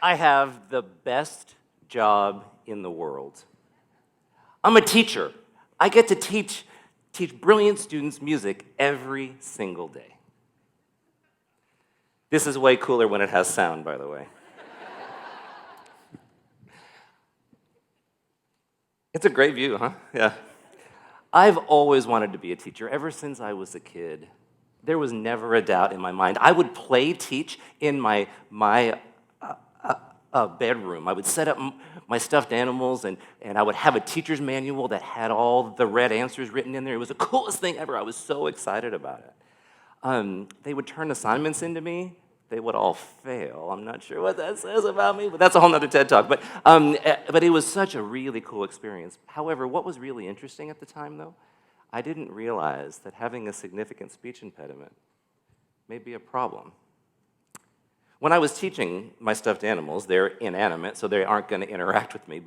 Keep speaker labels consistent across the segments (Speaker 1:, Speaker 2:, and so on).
Speaker 1: I have the best job in the world. I'm a teacher. I get to teach brilliant students music every single day. This is way cooler when it has sound, by the way. It's a great view, huh? Yeah. I've always wanted to be a teacher ever since I was a kid. There was never a doubt in my mind. I would play teach in my bedroom. I would set up my stuffed animals, and I would have a teacher's manual that had all the red answers written in there. It was the coolest thing ever. I was so excited about it. They would turn assignments into me. They would all fail. I'm not sure what that says about me, but that's a whole nother TED Talk. But it was such a really cool experience. However, what was really interesting at the time, though, I didn't realize that having a significant speech impediment may be a problem. When I was teaching my stuffed animals, they're inanimate, so they aren't going to interact with me.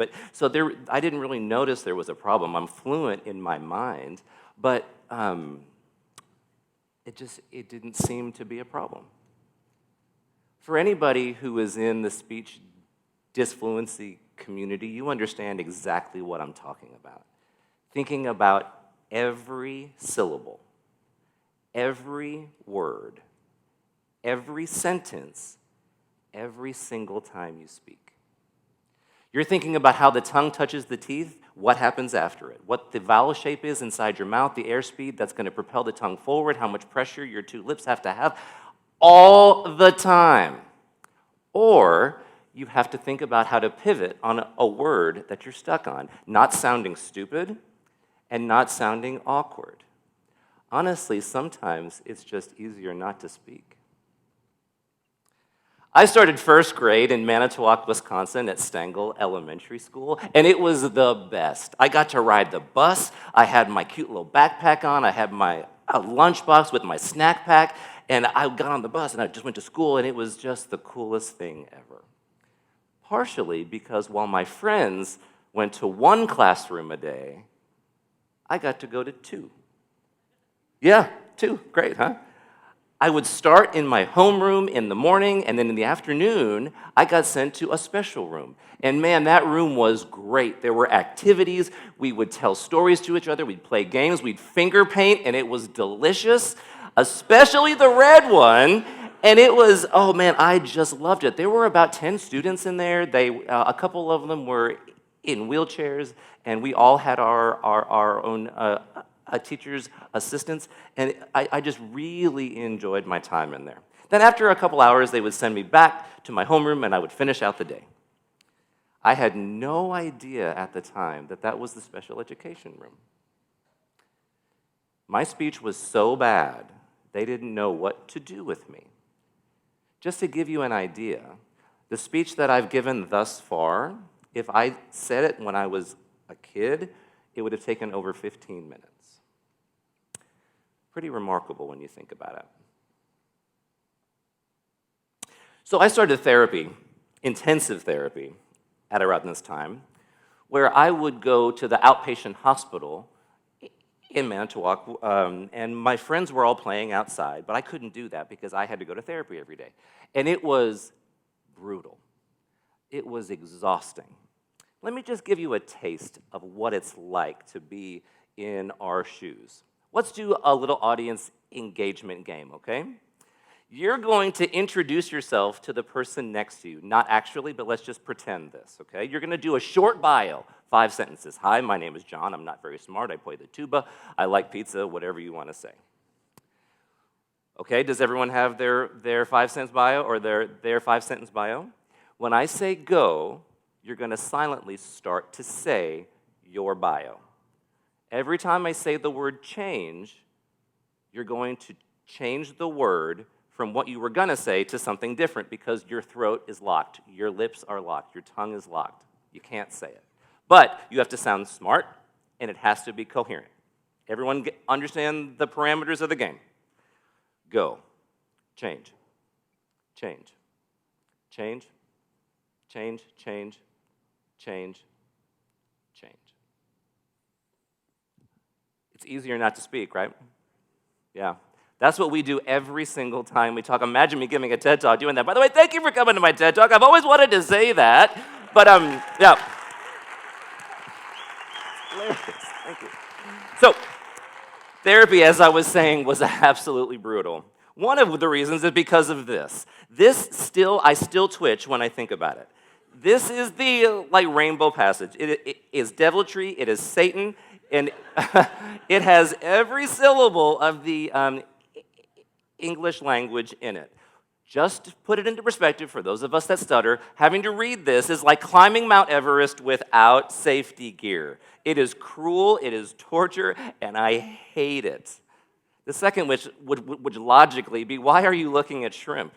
Speaker 1: I didn't really notice there was a problem. I'm fluent in my mind, but it didn't seem to be a problem. For anybody who is in the speech disfluency community, you understand exactly what I'm talking about. Thinking about every syllable, every word, every sentence, every single time you speak. You're thinking about how the tongue touches the teeth, what happens after it, what the vowel shape is inside your mouth, the airspeed that's going to propel the tongue forward, how much pressure your two lips have to have, all the time. Or you have to think about how to pivot on a word that you're stuck on, not sounding stupid and not sounding awkward. Honestly, sometimes it's just easier not to speak. I started first grade in Manitowoc, Wisconsin at Stengel Elementary School, and it was the best. I got to ride the bus. I had my cute little backpack on. I had my lunchbox with my snack pack, and I got on the bus, and I just went to school, and it was just the coolest thing ever. Partially because while my friends went to one classroom a day, I got to go to two. Yeah, two. Great, huh? I would start in my homeroom in the morning, and then in the afternoon, I got sent to a special room. And man, that room was great. There were activities. We would tell stories to each other. We'd play games. We'd finger paint, and it was delicious, especially the red one. And it was, oh man, I just loved it. There were about 10 students in there. A couple of them were in wheelchairs, and we all had our own teacher's assistants, and I just really enjoyed my time in there. Then after a couple hours, they would send me back to my homeroom, and I would finish out the day. I had no idea at the time that that was the special education room. My speech was so bad, they didn't know what to do with me. Just to give you an idea, the speech that I've given thus far, if I said it when I was a kid, it would have taken over 15 minutes. Pretty remarkable when you think about it. So I started therapy, intensive therapy, at around this time, where I would go to the outpatient hospital in Manitowoc, and my friends were all playing outside, but I couldn't do that because I had to go to therapy every day. And it was brutal. It was exhausting. Let me just give you a taste of what it's like to be in our shoes. Let's do a little audience engagement game, okay? You're going to introduce yourself to the person next to you. Not actually, but let's just pretend this, okay? You're going to do a short bio, 5 sentences. Hi, my name is John. I'm not very smart. I play the tuba. I like pizza, whatever you want to say. Okay, does everyone have their 5-sentence bio or their 5-sentence bio? When I say go, you're going to silently start to say your bio. Every time I say the word change, you're going to change the word from what you were going to say to something different because your throat is locked, your lips are locked, your tongue is locked. You can't say it. But you have to sound smart, and it has to be coherent. Everyone understand the parameters of the game? Go. Change. Change. Change. Change. Change. Change. Change. It's easier not to speak, right? Yeah. That's what we do every single time we talk. Imagine me giving a TED Talk doing that. By the way, thank you for coming to my TED Talk. I've always wanted to say that. But, yeah. Hilarious. Thank you. So, therapy, as I was saying, was absolutely brutal. One of the reasons is because of this. I still twitch when I think about it. This is the rainbow passage. It is deviltry, it is Satan, and it has every syllable of the English language in it. Just to put it into perspective for those of us that stutter, having to read this is like climbing Mount Everest without safety gear. It is cruel, it is torture, and I hate it. The second which would logically be, why are you looking at shrimp?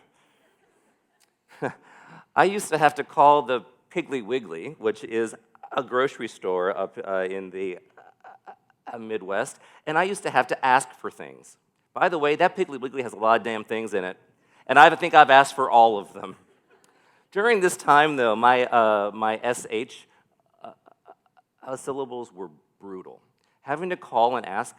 Speaker 1: I used to have to call the Piggly Wiggly, which is a grocery store up in the Midwest, and I used to have to ask for things. By the way, that Piggly Wiggly has a lot of damn things in it, and I think I've asked for all of them. During this time, though, my SH syllables were brutal. Having to call and ask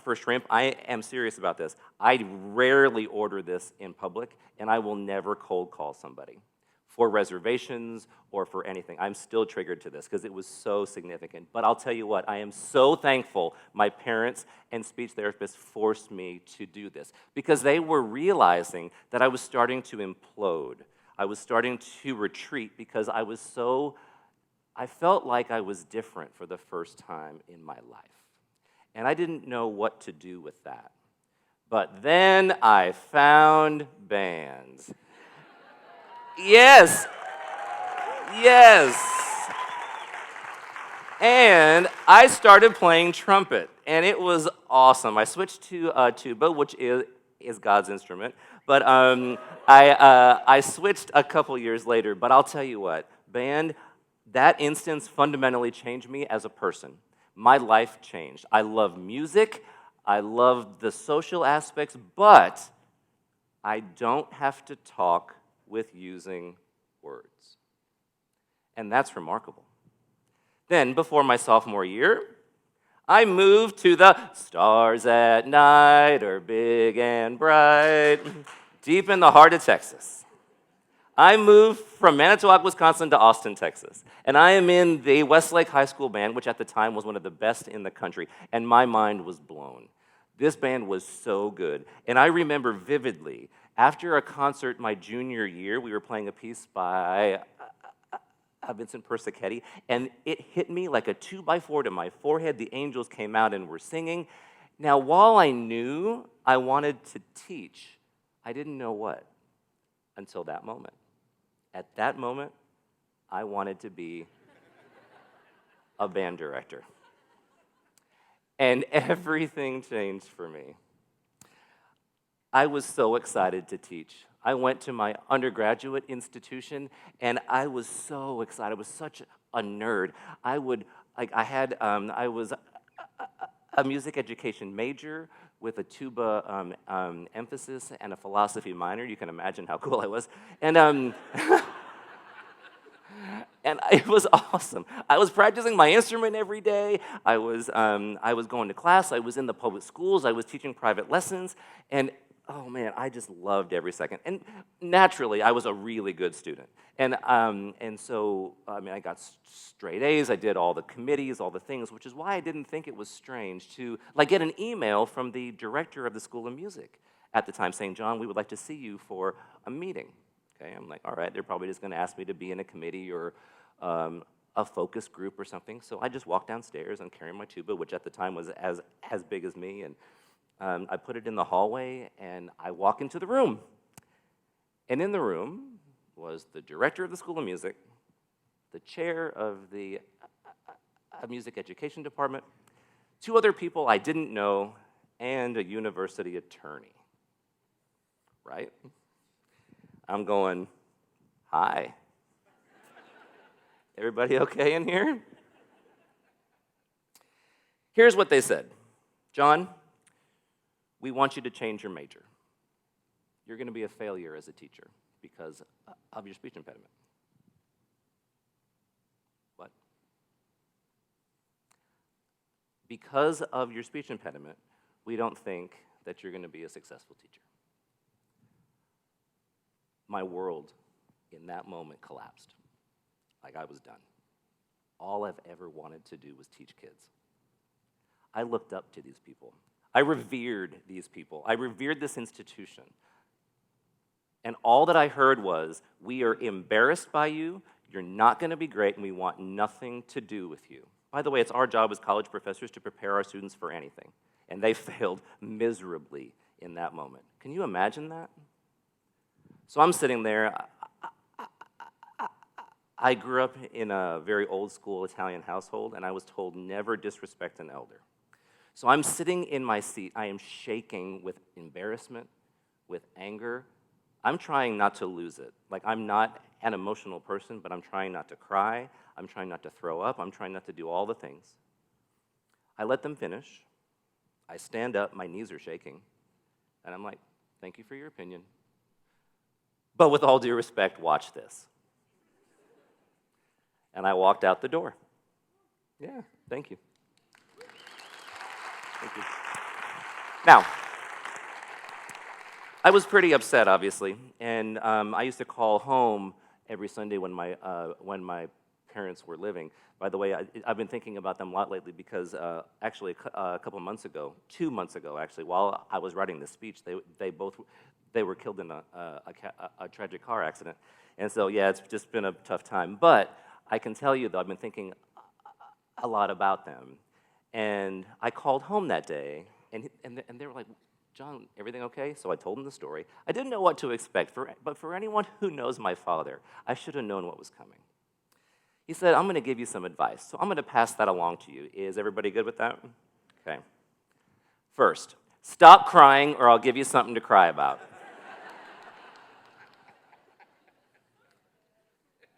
Speaker 1: for shrimp, I am serious about this. I rarely order this in public, and I will never cold call somebody for reservations or for anything. I'm still triggered to this because it was so significant. But I'll tell you what, I am so thankful my parents and speech therapists forced me to do this because they were realizing that I was starting to implode. I was starting to retreat because I felt like I was different for the first time in my life. And I didn't know what to do with that. But then I found bands. Yes. And I started playing trumpet, and it was awesome. I switched to tuba, which is God's instrument, but I switched a couple years later. But I'll tell you what, band, that instance fundamentally changed me as a person. My life changed. I love music, I love the social aspects, but I don't have to talk with using words. And that's remarkable. Then, before my sophomore year, I moved to the stars at night are big and bright, deep in the heart of Texas. I moved from Manitowoc, Wisconsin to Austin, Texas. And I am in the Westlake High School band, which at the time was one of the best in the country. And my mind was blown. This band was so good. And I remember vividly, after a concert my junior year, we were playing a piece by Vincent Persichetti, and it hit me like a 2x4 to my forehead. The angels came out and were singing. Now, while I knew I wanted to teach, I didn't know what until that moment. At that moment, I wanted to be a band director. And everything changed for me. I was so excited to teach. I went to my undergraduate institution, and I was so excited. I was such a nerd. I was a music education major with a tuba emphasis and a philosophy minor. You can imagine how cool I was. And and it was awesome. I was practicing my instrument every day. I was going to class. I was in the public schools. I was teaching private lessons. And oh man, I just loved every second. And naturally, I was a really good student. And so I got straight A's. I did all the committees, all the things, which is why I didn't think it was strange to get an email from the director of the School of Music at the time saying, "John, we would like to see you for a meeting." Okay, I'm like, all right, they're probably just going to ask me to be in a committee or a focus group or something. So I just walked downstairs and carried my tuba, which at the time was as big as me, and I put it in the hallway, and I walk into the room. And in the room was the director of the School of Music, the chair of the music education department, two other people I didn't know, and a university attorney, right? I'm going, hi. Everybody okay in here? Here's what they said. John, we want you to change your major. You're going to be a failure as a teacher because of your speech impediment. What? Because of your speech impediment, we don't think that you're going to be a successful teacher. My world in that moment collapsed. Like I was done. All I've ever wanted to do was teach kids. I looked up to these people. I revered these people. I revered this institution. And all that I heard was, we are embarrassed by you, you're not going to be great, and we want nothing to do with you. By the way, it's our job as college professors to prepare our students for anything. And they failed miserably in that moment. Can you imagine that? So I'm sitting there. I grew up in a very old school Italian household, and I was told never disrespect an elder. So I'm sitting in my seat. I am shaking with embarrassment, with anger. I'm trying not to lose it. Like, I'm not an emotional person, but I'm trying not to cry. I'm trying not to throw up. I'm trying not to do all the things. I let them finish. I stand up. My knees are shaking. And I'm like, thank you for your opinion. But with all due respect, watch this. And I walked out the door. Yeah, thank you. Thank you. Now, I was pretty upset, obviously, and I used to call home every Sunday when my parents were living. By the way, I've been thinking about them a lot lately because actually a couple months ago, 2 months ago actually, while I was writing this speech, they were killed in a tragic car accident. And so, yeah, it's just been a tough time. But I can tell you, though, I've been thinking a lot about them. And I called home that day, and they were like, John, everything okay? So I told them the story. I didn't know what to expect, but for anyone who knows my father, I should have known what was coming. He said, I'm going to give you some advice, so I'm going to pass that along to you. Is everybody good with that? Okay. First, stop crying, or I'll give you something to cry about.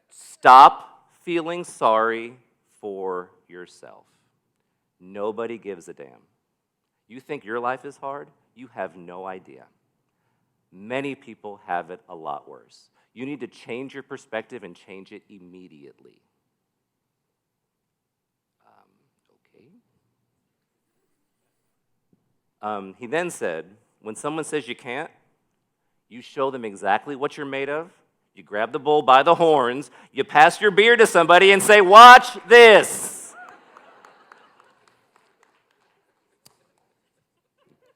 Speaker 1: Stop feeling sorry for yourself. Nobody gives a damn. You think your life is hard? You have no idea. Many people have it a lot worse. You need to change your perspective and change it immediately. Okay. He then said, when someone says you can't, you show them exactly what you're made of. You grab the bull by the horns, you pass your beer to somebody and say, watch this.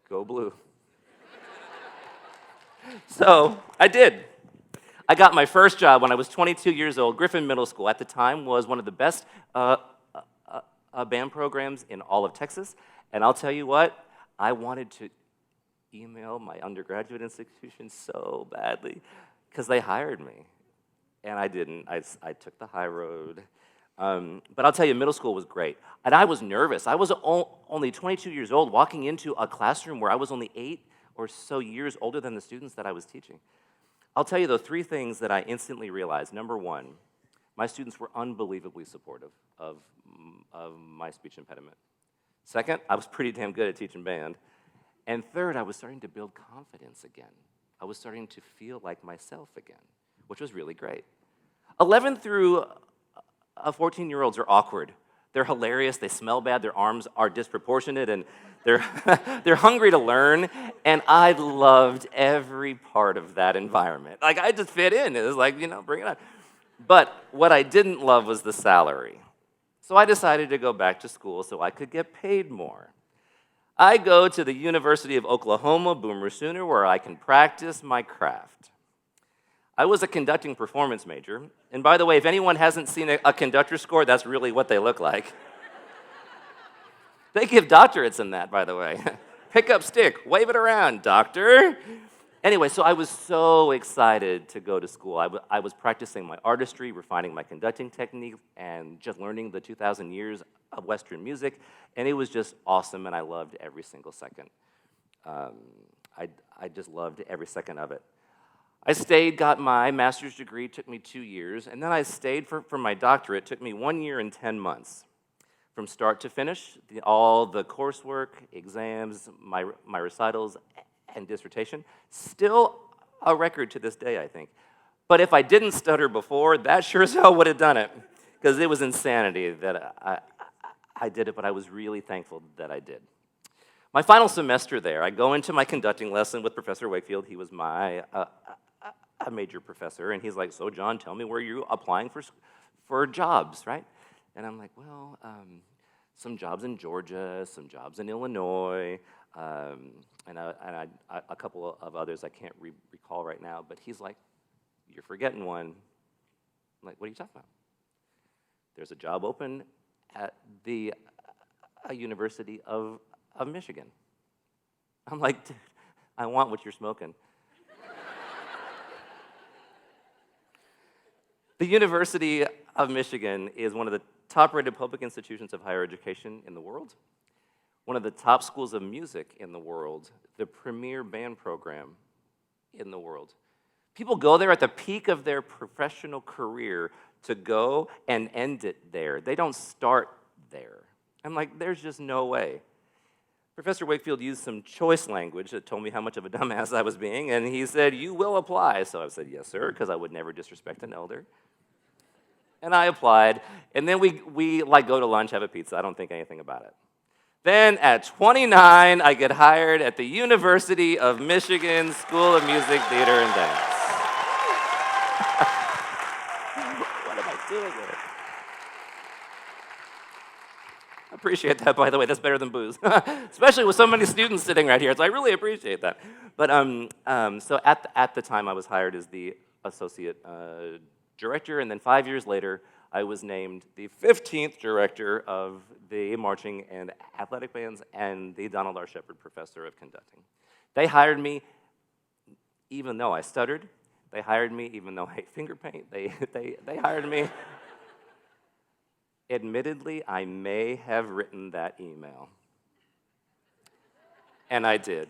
Speaker 1: Go blue. So I did. I got my first job when I was 22 years old. Griffin Middle School at the time was one of the best band programs in all of Texas. And I'll tell you what, I wanted to email my undergraduate institution so badly because they hired me. And I didn't. I took the high road. But I'll tell you, middle school was great. And I was nervous. I was only 22 years old, walking into a classroom where I was only 8 or so years older than the students that I was teaching. I'll tell you, though, 3 things that I instantly realized. Number one, my students were unbelievably supportive of my speech impediment. Second, I was pretty damn good at teaching band. And third, I was starting to build confidence again. I was starting to feel like myself again, which was really great. 11 through 14-year-olds are awkward. They're hilarious, they smell bad, their arms are disproportionate, and they're hungry to learn, and I loved every part of that environment. Like, I just fit in. It was like, bring it on. But what I didn't love was the salary. So I decided to go back to school so I could get paid more. I go to the University of Oklahoma, Boomer Sooner, where I can practice my craft. I was a conducting performance major, and by the way, if anyone hasn't seen a conductor score, that's really what they look like. They give doctorates in that, by the way. Pick up stick, wave it around, doctor. Anyway, so I was so excited to go to school. I was practicing my artistry, refining my conducting technique, and just learning the 2,000 years of Western music, and it was just awesome, and I loved every single second. I just loved every second of it. I stayed, got my master's degree, took me 2 years, and then I stayed for my doctorate, took me 1 year and 10 months. From start to finish, all the coursework, exams, my recitals, and dissertation, still a record to this day, I think. But if I didn't stutter before, that sure as hell would have done it, because it was insanity that I did it, but I was really thankful that I did. My final semester there, I go into my conducting lesson with Professor Wakefield. He was my a major professor, and he's like, "So, John, tell me where you're applying for jobs, right?" And I'm like, "Well, some jobs in Georgia, some jobs in Illinois, and a couple of others I can't recall right now." But he's like, "You're forgetting one." I'm like, "What are you talking about?" "There's a job open at the University of Michigan." I'm like, "Dude, I want what you're smoking." The University of Michigan is one of the top-rated public institutions of higher education in the world, one of the top schools of music in the world, the premier band program in the world. People go there at the peak of their professional career to go and end it there. They don't start there. I'm like, there's just no way. Professor Wakefield used some choice language that told me how much of a dumbass I was being, and he said, "You will apply." So I said, "Yes, sir," because I would never disrespect an elder. And I applied, and then we like go to lunch, have a pizza. I don't think anything about it. Then at 29, I get hired at the University of Michigan School of Music, Theater, and Dance. What am I doing here? I appreciate that, by the way. That's better than booze, especially with so many students sitting right here. So I really appreciate that. But so at the time, I was hired as the associate director, and then 5 years later, I was named the 15th director of the marching and athletic bands and the Donald R. Shepard Professor of Conducting. They hired me even though I stuttered. They hired me even though I hate finger paint. They hired me. Admittedly, I may have written that email. And I did.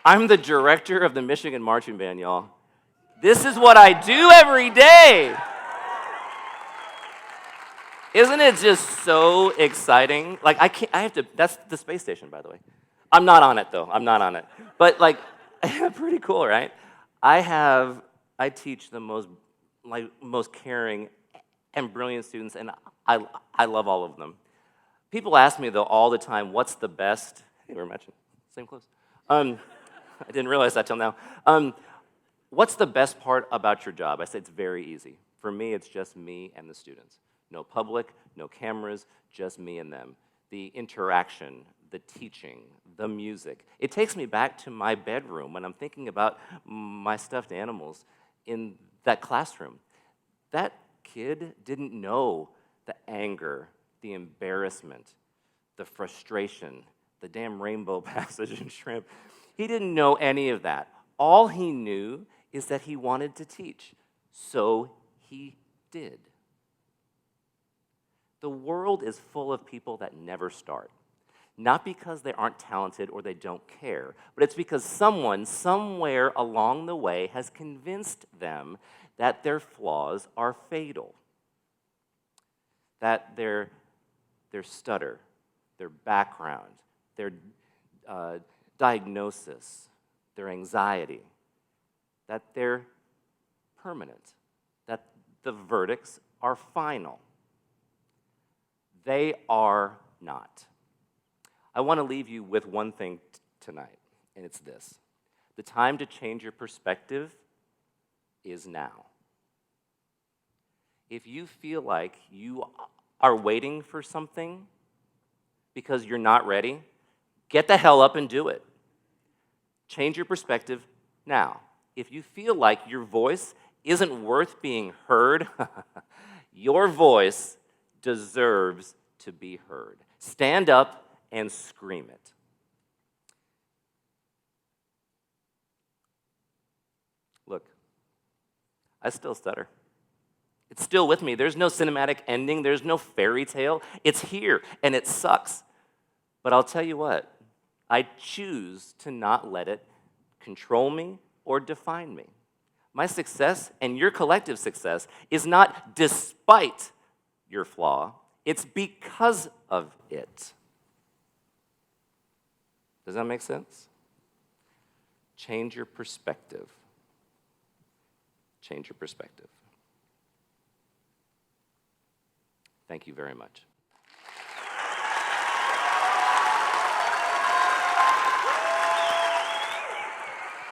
Speaker 1: I'm the director of the Michigan Marching Band, y'all. This is what I do every day. Isn't it just so exciting? Like, I have to, that's the space station, by the way. I'm not on it, though. I'm not on it. But, like, pretty cool, right? I teach the most caring and brilliant students, and I love all of them. People ask me, though, all the time, what's the best? Hey, we're matching. Same clothes. I didn't realize that till now. What's the best part about your job? I say it's very easy. For me, it's just me and the students. No public, no cameras, just me and them. The interaction, the teaching, the music. It takes me back to my bedroom when I'm thinking about my stuffed animals in that classroom. That kid didn't know the anger, the embarrassment, the frustration, the damn rainbow passage in shrimp. He didn't know any of that. All he knew is that he wanted to teach. So he did. The world is full of people that never start. Not because they aren't talented or they don't care, but it's because someone, somewhere along the way, has convinced them that their flaws are fatal. That their stutter, their background, their diagnosis, their anxiety, that they're permanent, that the verdicts are final. They are not. I want to leave you with one thing tonight, and it's this. The time to change your perspective is now. If you feel like you are waiting for something because you're not ready, get the hell up and do it. Change your perspective now. If you feel like your voice isn't worth being heard, your voice deserves to be heard. Stand up and scream it. Look, I still stutter. It's still with me. There's no cinematic ending. There's no fairy tale. It's here, and it sucks. But I'll tell you what, I choose to not let it control me or define me. My success and your collective success is not despite your flaw, it's because of it. Does that make sense? Change your perspective. change your perspective. Thank you very much.